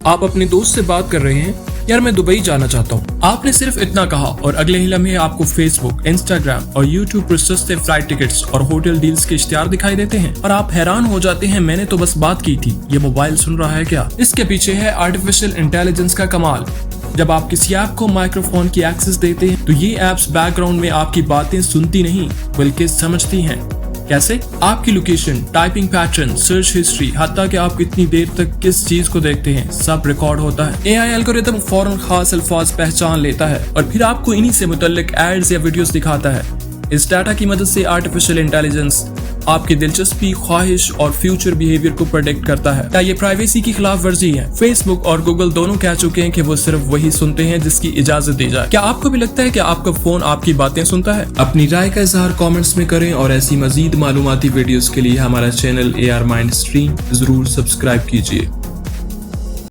आप अपने दोस्त से बात कर रहे हैं, यार मैं दुबई जाना चाहता हूँ। आपने सिर्फ इतना कहा और अगले ही लम्हे आपको फेसबुक, इंस्टाग्राम और यूट्यूब पर सस्ते फ्लाइट टिकट्स और होटल डील्स के इश्तिहार दिखाई देते हैं और आप हैरान हो जाते हैं, मैंने तो बस बात की थी, ये मोबाइल सुन रहा है क्या? इसके पीछे है आर्टिफिशियल इंटेलिजेंस का कमाल। जब आप किसी ऐप को माइक्रोफोन की एक्सेस देते हैं तो ये ऐप्स बैकग्राउंड में आपकी बातें सुनती नहीं बल्कि समझती हैं। कैसे? आपकी location, typing pattern, search history, हत्ता कि आप कितनी देर तक किस चीज को देखते हैं, सब रिकॉर्ड होता है। एआई एल्गोरिथम फौरन खास अल्फाज पहचान लेता है और फिर आपको इन्हीं से मुतल्लिक एड्स या वीडियोस दिखाता है। इस डाटा की मदद से आर्टिफिशियल इंटेलिजेंस आपकी दिलचस्पी, ख्वाहिश और फ्यूचर बिहेवियर को प्रेडिक्ट करता है। क्या ये प्राइवेसी की खिलाफ वर्जी है? फेसबुक और गूगल दोनों कह चुके हैं कि वो सिर्फ वही सुनते हैं जिसकी इजाजत दी जाए। क्या आपको भी लगता है कि आपका फोन आपकी बातें सुनता है? अपनी राय का इजहार कमेंट्स में करें और ऐसी मजीद मालूमाती वीडियोस के लिए हमारा चैनल AR Mind Stream जरूर सब्सक्राइब कीजिए।